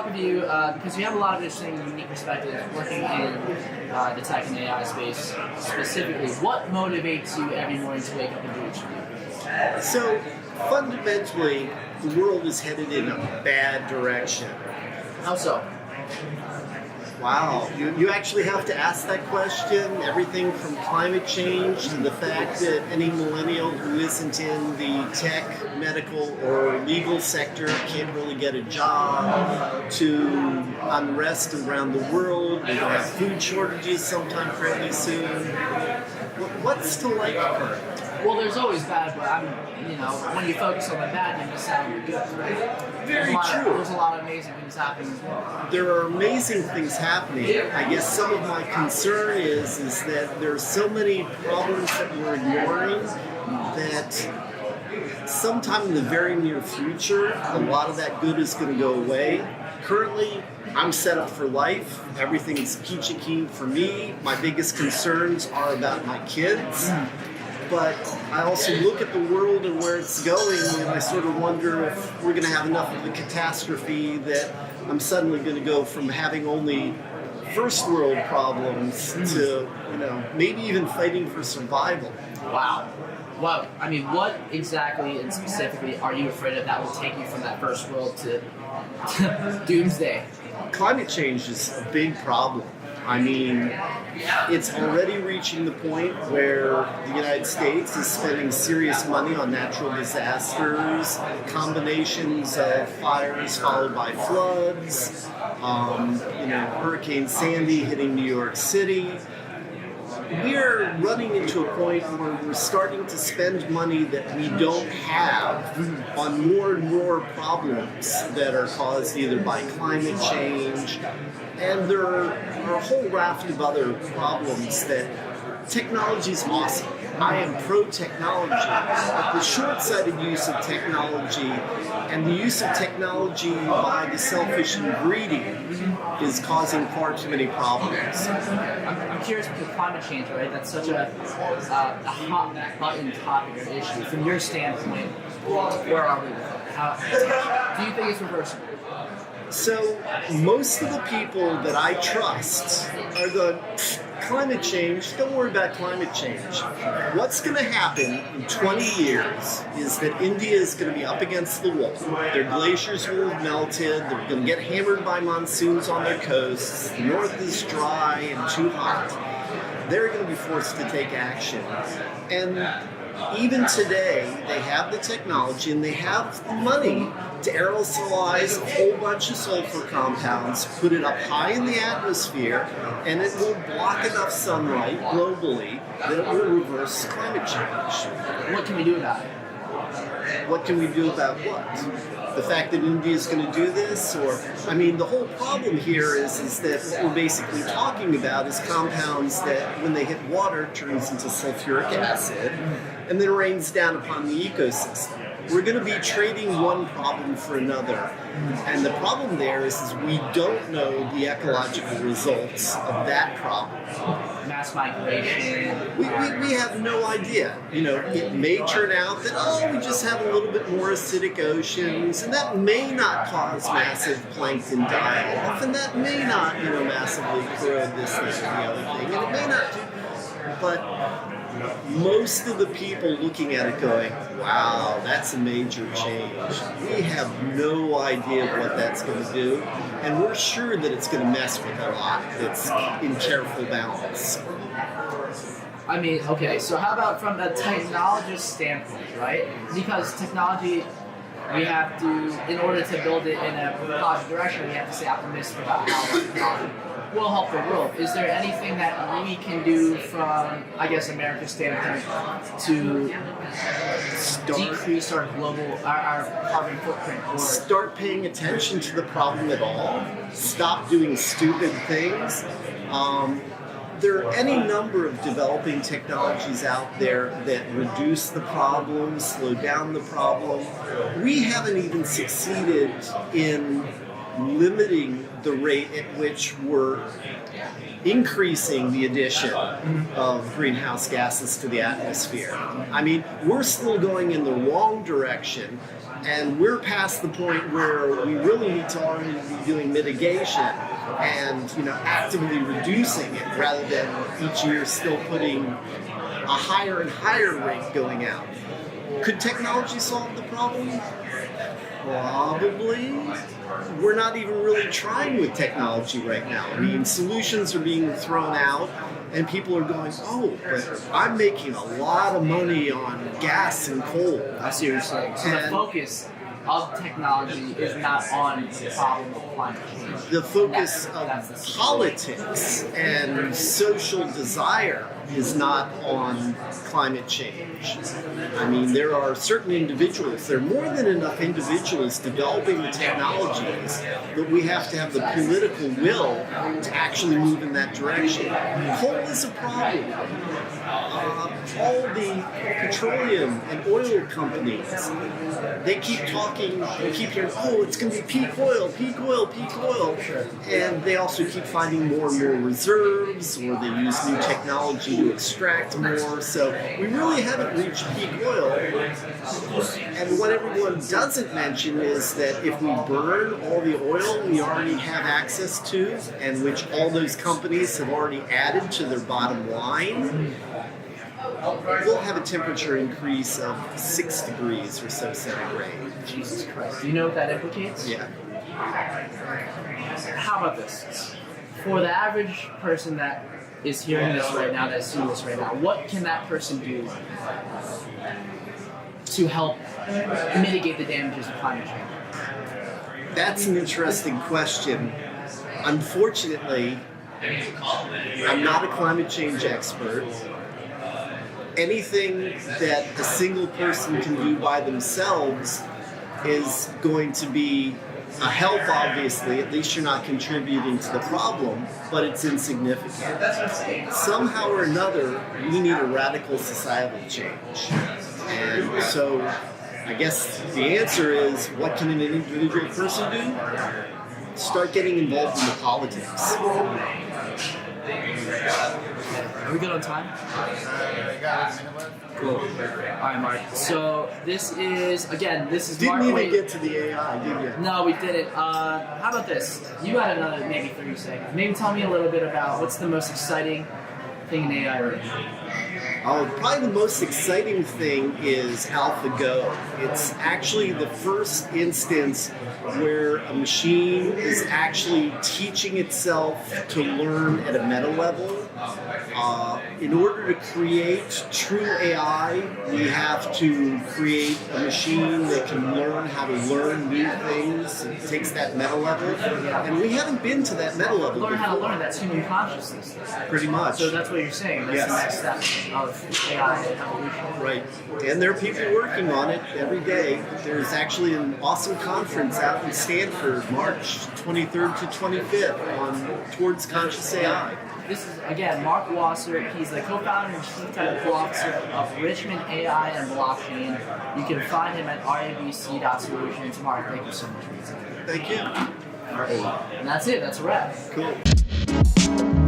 talk with you because you have a lot of interesting, unique perspectives working in the tech and AI space specifically. What motivates you every morning to wake up and do what you do? So, fundamentally, the world is headed in a bad direction. How so? Wow, you actually have to ask that question. Everything from climate change to the fact that any millennial who isn't in the tech, medical, or legal sector can't really get a job, to unrest around the world. We're going to have food shortages sometime fairly soon. What's to like currently? Well, there's always bad, but when you focus on the bad, you miss out on the good, right? Very true. There's a lot of amazing things happening as well. There are amazing things happening. I guess some of my concern is that there are so many problems that we're ignoring that sometime in the very near future, a lot of that good is going to go away. Currently, I'm set up for life. Everything's peachy keen for me. My biggest concerns are about my kids. But I also look at the world and where it's going, and I sort of wonder if we're going to have enough of a catastrophe that I'm suddenly going to go from having only first world problems to, maybe even fighting for survival. Wow. Well, I mean, what exactly and specifically are you afraid of that will take you from that first world to doomsday? Climate change is a big problem. I mean, it's already reaching the point where the United States is spending serious money on natural disasters, combinations of fires followed by floods, Hurricane Sandy hitting New York City. We're running into a point where we're starting to spend money that we don't have on more and more problems that are caused either by climate change, and there are a whole raft of other problems that technology is awesome. I am pro-technology, but the short-sighted use of technology and the use of technology by the selfish and greedy is causing far too many problems. I'm curious with climate change, right? That's such a hot-button topic or issue. From your standpoint, where are we with it? Do you think it's reversible? So most of the people that I trust are going, climate change, don't worry about climate change. What's going to happen in 20 years is that India is going to be up against the wall. Their glaciers will have melted. They're going to get hammered by monsoons on their coasts. The north is dry and too hot. They're going to be forced to take action. And even today, they have the technology and they have the money to aerosolize a whole bunch of sulfur compounds, put it up high in the atmosphere, and it will block enough sunlight globally that it will reverse climate change. What can we do about it? What can we do about what? The fact that India is going to do this? The whole problem here is that what we're basically talking about is compounds that, when they hit water, turns into sulfuric acid, and then rains down upon the ecosystem. We're going to be trading one problem for another. And the problem there is we don't know the ecological results of that problem. Mass migration. We have no idea. It may turn out that, we just have a little bit more acidic oceans, and that may not cause massive plankton die-off, and that may not, massively corrode this, and the other thing, and it may not do. But most of the people looking at it going, wow, that's a major change. We have no idea what that's going to do, and we're sure that it's going to mess with a lot that's in careful balance. Okay, so how about from a technologist standpoint, right? Because technology, we have to, in order to build it in a positive direction, we have to stay optimistic about how technology will help the world. Is there anything that we can do from, America's standpoint to decrease our our carbon footprint? Start paying attention to the problem at all. Stop doing stupid things. There are any number of developing technologies out there that reduce the problem, slow down the problem. We haven't even succeeded in limiting the rate at which we're increasing the addition of greenhouse gases to the atmosphere. I mean, we're still going in the wrong direction, and we're past the point where we really need to already be doing mitigation and, actively reducing it rather than each year still putting a higher and higher rate going out. Could technology solve the problem? Probably. We're not even really trying with technology right now. I mean, solutions are being thrown out, and people are going, oh, but I'm making a lot of money on gas and coal. I see what you're saying. So the focus of technology is not on the problem of climate change. The focus of politics and social desire is not on climate change. I mean, there are certain individuals, there are more than enough individuals developing the technologies, but we have to have the political will to actually move in that direction. Coal is a problem. All the petroleum and oil companies, they keep talking, they keep hearing, oh, it's going to be peak oil, peak oil, peak oil. And they also keep finding more and more reserves, or they use new technology to extract more. So we really haven't reached peak oil. And what everyone doesn't mention is that if we burn all the oil we already have access to, and which all those companies have already added to their bottom line, we'll have a temperature increase of 6 degrees or so centigrade. Jesus Christ. Do you know what that implicates? Yeah. How about this? For the average person that is hearing this right now, that's seeing this right now, what can that person do to help mitigate the damages of climate change? That's an interesting question. Unfortunately, I'm not a climate change expert. Anything that a single person can do by themselves is going to be a help, obviously. At least you're not contributing to the problem, but it's insignificant. Somehow or another, we need a radical societal change. And so I guess the answer is, what can an individual person do? Start getting involved in the politics. Are we good on time? Cool. All right, Mark. So this is Mark. Didn't even get to the AI, did you? No, we didn't. How about this? You got another maybe 30 seconds. Maybe tell me a little bit about what's the most exciting thing in AI right now. Probably the most exciting thing is AlphaGo. It's actually the first instance where a machine is actually teaching itself to learn at a meta level. In order to create true AI, we have to create a machine that can learn how to learn new things. It takes that meta level. And we haven't been to that meta level Learn before. how to learn, that's human consciousness. Pretty much. So that's what you're saying. That's Yes. the next step of AI evolution. Right. And there are people working on it every day. There's actually an awesome conference out in Stanford, March 23rd to 25th towards conscious AI. This is, again, Mark Wasser. He's the co-founder and chief technical officer of Richmond AI and Blockchain. You can find him at rabc.solutions. Mark, thank you so much for your time. Thank you. And that's it. That's a wrap. Cool.